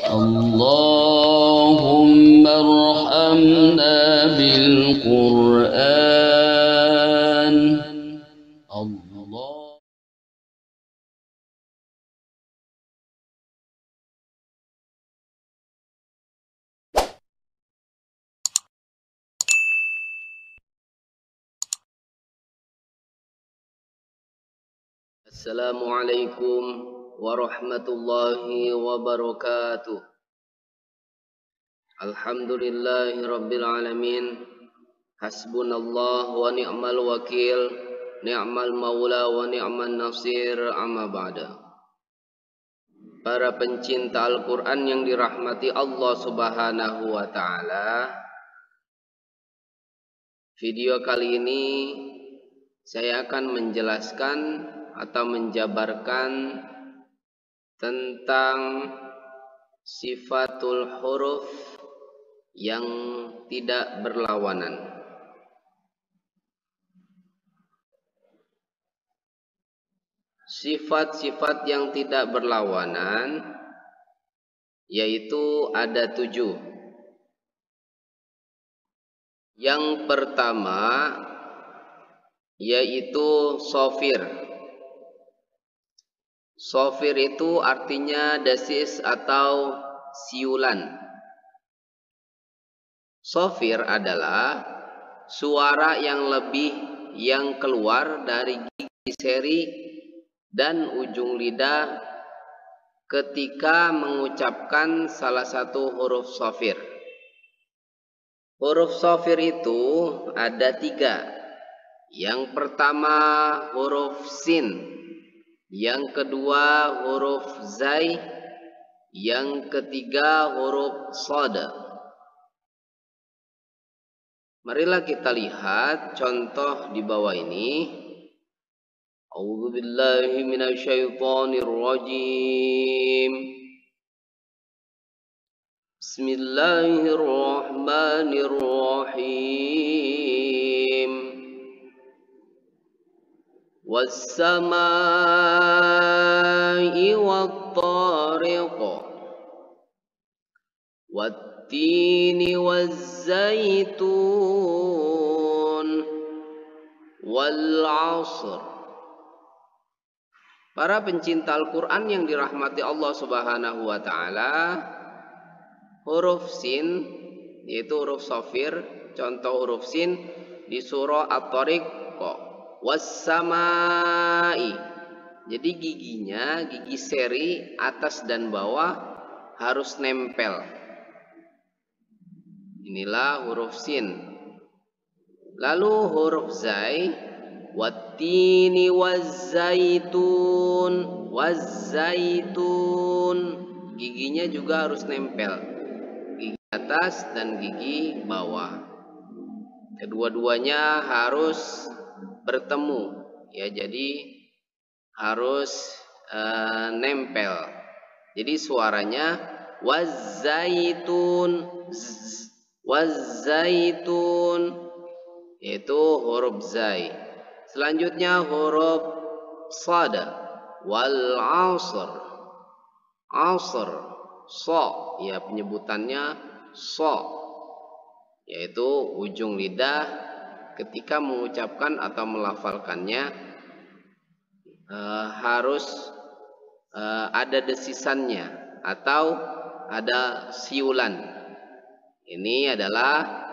اللهم ارحمنا بالقرآن. الله. Assalamualaikum warahmatullahi wabarakatuh. Alhamdulillahi rabbil alamin. Hasbunallah wa ni'mal wakil, ni'mal maula wa ni'man nasir, amma ba'da. Para pencinta Al-Quran yang dirahmati Allah subhanahu wa ta'ala, video kali ini saya akan menjelaskan atau menjabarkan tentang sifatul huruf yang tidak berlawanan. Sifat-sifat yang tidak berlawanan yaitu ada 7. Yang pertama yaitu shofir. Shofir itu artinya desis atau siulan. Shofir adalah suara yang keluar dari gigi seri dan ujung lidah ketika mengucapkan salah satu huruf shofir. Huruf shofir itu ada 3. Yang pertama huruf sin, yang kedua huruf zai, yang ketiga huruf shad. Marilah kita lihat contoh di bawah ini. A'udzu billahi minasyaitonir rajim. Bismillahirrahmanirrahim. Was-samaa'i wat-tariq, wat-tini waz-zaitun, wal-'ashr. Para pencinta Al-Quran yang dirahmati Allah subhanahu wa ta'ala, huruf sin yaitu huruf shofir, contoh huruf sin di surah At-Tariq, was-samai. Jadi giginya, gigi seri atas dan bawah harus nempel. Inilah huruf sin. Lalu huruf zai, wat-tini waz-zaitun, waz-zaitun. Giginya juga harus nempel, gigi atas dan gigi bawah. Kedua-duanya harus bertemu, ya, jadi harus nempel. Jadi suaranya waz-zaitun, waz-zaitun, yaitu huruf zai. Selanjutnya huruf shad, wal 'ashr. 'Ashr, so, ya penyebutannya so, yaitu ujung lidah ketika mengucapkan atau melafalkannya harus ada desisannya atau ada siulan. Ini adalah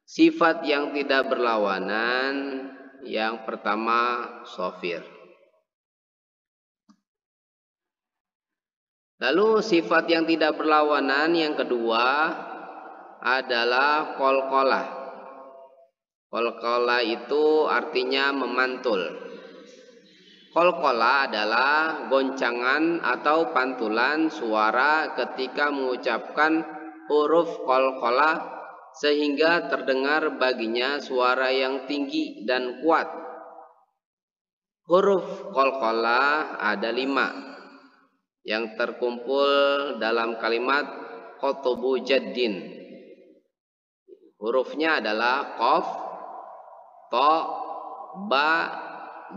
sifat yang tidak berlawanan. Yang pertama shofir. Lalu sifat yang tidak berlawanan yang kedua adalah qalqalah. Qalqalah itu artinya memantul. Qalqalah adalah goncangan atau pantulan suara ketika mengucapkan huruf qalqalah sehingga terdengar baginya suara yang tinggi dan kuat. Huruf qalqalah ada 5 yang terkumpul dalam kalimat khotobu jaddin. Hurufnya adalah qaf, ta, ba,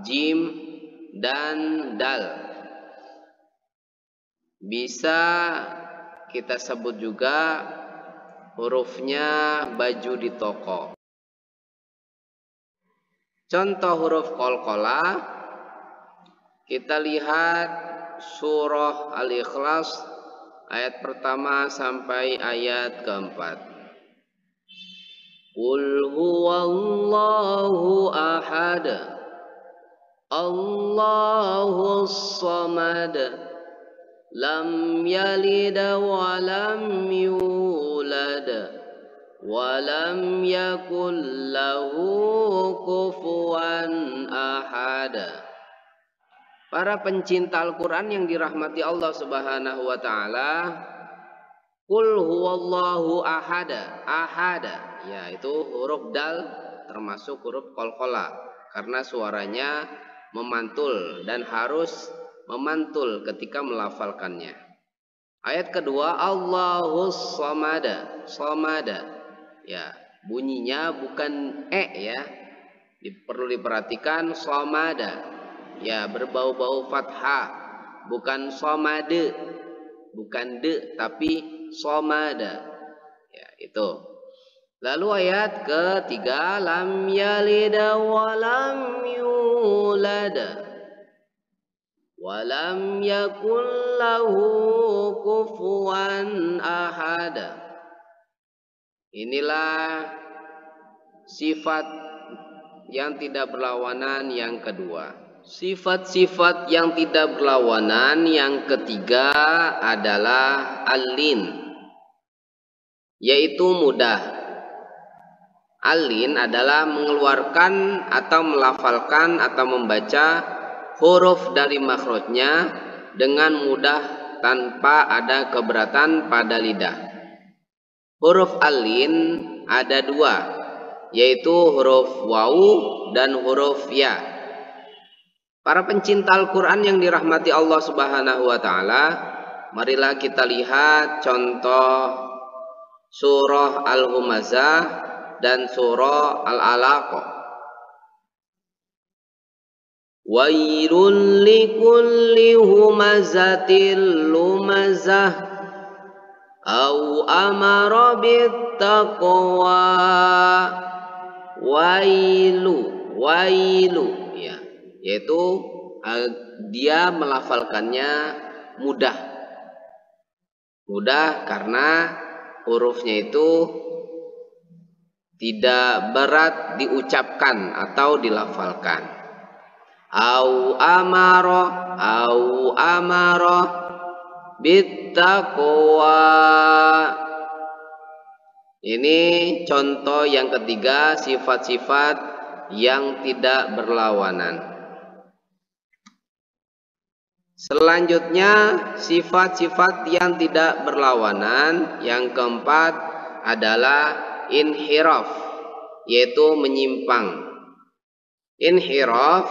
jim, dan dal. Bisa kita sebut juga hurufnya baju di toko. Contoh huruf qalqalah, kita lihat surah Al-Ikhlas ayat pertama sampai ayat keempat. Qul huwallahu ahad, Allahus samad, lam yalid wa lam yulad wa lam yakul lahu kufuwan ahad. Para pencinta Al-Quran yang dirahmati Allah Subhanahu wa ta'ala, Qul huwallahu ahada. Ahada, ya itu huruf dal termasuk huruf qalqalah karena suaranya memantul dan harus memantul ketika melafalkannya. Ayat kedua, Allahus samada. Samada, ya bunyinya bukan ya, perlu diperhatikan. Samada, ya berbau-bau fathah, bukan somade, bukan de tapi somada, ya itu. Lalu ayat ketiga, lam yalid wa lam yulad wa lam yakul lahu kufuwan ahad. Inilah sifat yang tidak berlawanan yang kedua. Sifat-sifat yang tidak berlawanan yang ketiga adalah al-lin, yaitu mudah. Al-lin adalah mengeluarkan atau melafalkan atau membaca huruf dari makhrajnya dengan mudah tanpa ada keberatan pada lidah. Huruf al-lin ada dua, yaitu huruf wawu dan huruf ya. Para pencinta Al-Quran yang dirahmati Allah Subhanahu wa ta'ala, marilah kita lihat contoh surah Al-Humazah dan surah Al-Alaq. Wailul likulli humazatil lumazah au amara bittaqwa. Wailu, ya, yaitu dia melafalkannya mudah karena hurufnya itu tidak berat diucapkan atau dilafalkan. Au amaro bittaqwa. Ini contoh yang ketiga, sifat-sifat yang tidak berlawanan. Selanjutnya sifat-sifat yang tidak berlawanan yang keempat adalah inhiraf, yaitu menyimpang. Inhiraf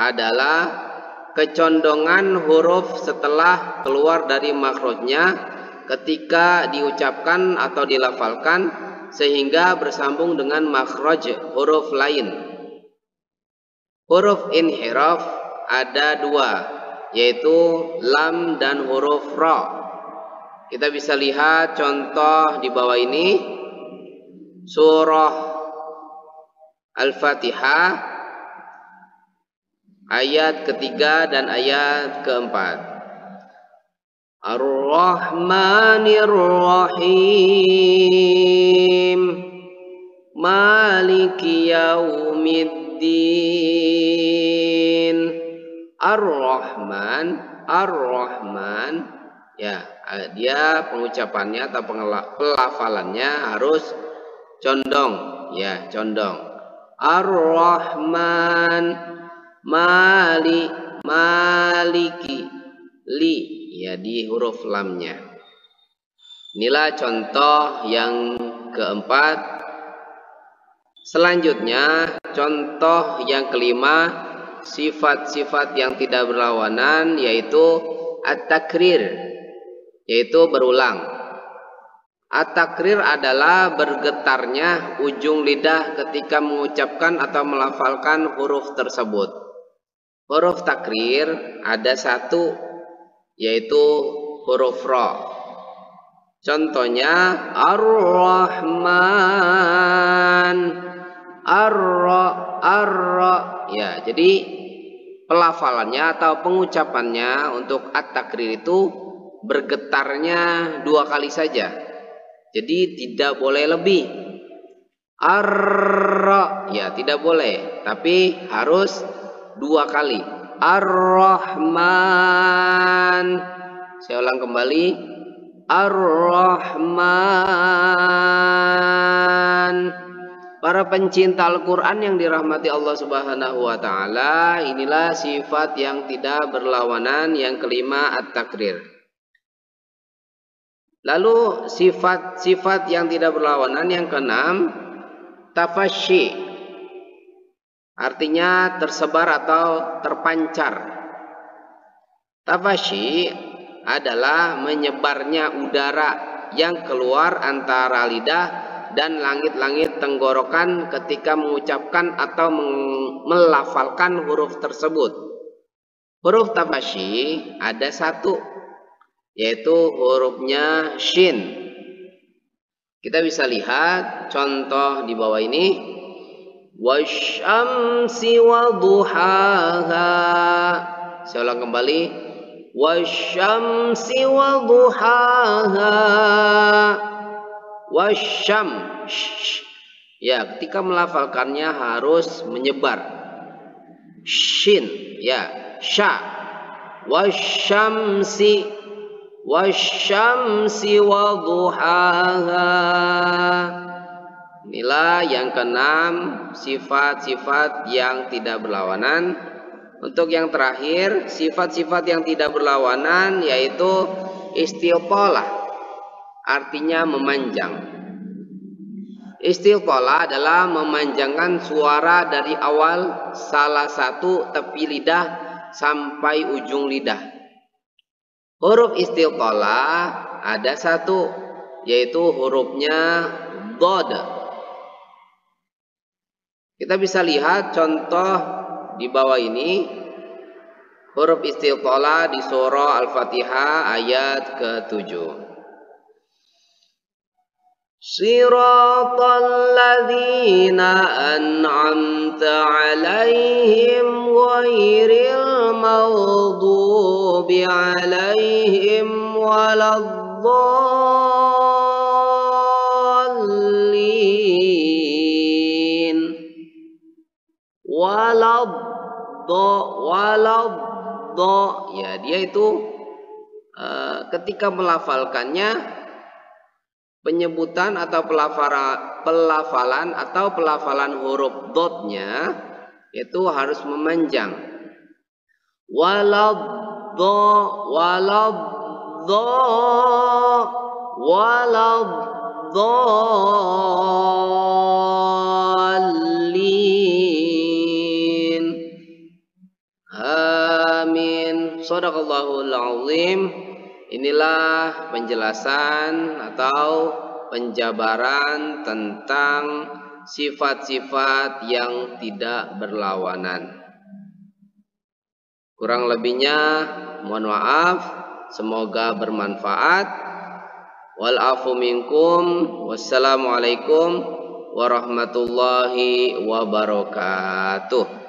adalah kecondongan huruf setelah keluar dari makhrajnya ketika diucapkan atau dilafalkan sehingga bersambung dengan makhraj huruf lain. Huruf inhiraf ada dua, yaitu lam dan huruf ra. Kita bisa lihat contoh di bawah ini, surah Al-Fatihah ayat ketiga dan ayat keempat. Ar-Rahmanir Rahim, Maliki Yaumiddin. Ar-Rahman, ya, dia pengucapannya atau pelafalannya harus condong, ya, condong. Ar-Rahman, Maliki, li, ya, di huruf lamnya. Inilah contoh yang keempat. Selanjutnya contoh yang kelima, sifat-sifat yang tidak berlawanan, yaitu at-takrir, yaitu berulang. At-takrir adalah bergetarnya ujung lidah ketika mengucapkan atau melafalkan huruf tersebut. Huruf takrir ada satu, yaitu huruf ra. Contohnya Ar-Rahman, Ar-Ra. Ya, jadi pelafalannya atau pengucapannya untuk at-takrir itu bergetarnya 2 kali saja. Jadi tidak boleh lebih. Ar-Ra, ya tidak boleh, tapi harus 2 kali. Ar-Rahman. Saya ulang kembali. Ar-Rahman. Para pencinta Al-Quran yang dirahmati Allah Subhanahu wa Ta'ala, inilah sifat yang tidak berlawanan. Yang kelima, at-takrir. Lalu sifat-sifat yang tidak berlawanan yang keenam, tafasyi. Artinya tersebar atau terpancar. Tafasyi adalah menyebarnya udara yang keluar antara lidah dan langit-langit tenggorokan ketika mengucapkan atau melafalkan huruf tersebut. Huruf tafasyi ada 1, yaitu hurufnya shin. Kita bisa lihat contoh di bawah ini. Wasyamsi waduhaha. Saya ulang kembali. Wasyamsi waduhaha. Wasyam. Ya, ketika melafalkannya harus menyebar. Shin, ya, sya. Wasyamsi, wasyamsi waduhaha. Inilah yang keenam, sifat-sifat yang tidak berlawanan. Untuk yang terakhir, sifat-sifat yang tidak berlawanan yaitu istiqalah. Artinya memanjang. Istiqalah adalah memanjangkan suara dari awal salah satu tepi lidah sampai ujung lidah. Huruf istiqalah ada 1, yaitu hurufnya dhad. Kita bisa lihat contoh di bawah ini. Huruf istiqalah di surah Al-Fatihah ayat ke-7. Siratal ladzina an'amta 'alaihim ghairil maghdubi 'alaihim waladdallin. Waladdo. Ya, dia itu ketika melafalkannya, penyebutan atau pelafalan huruf dotnya itu harus memanjang. Waladdallin. Amin. Shadaqallahul azim. Inilah penjelasan atau penjabaran tentang sifat-sifat yang tidak berlawanan. Kurang lebihnya mohon maaf, semoga bermanfaat. Wal afu minkum. Wassalamualaikum warahmatullahi wabarakatuh.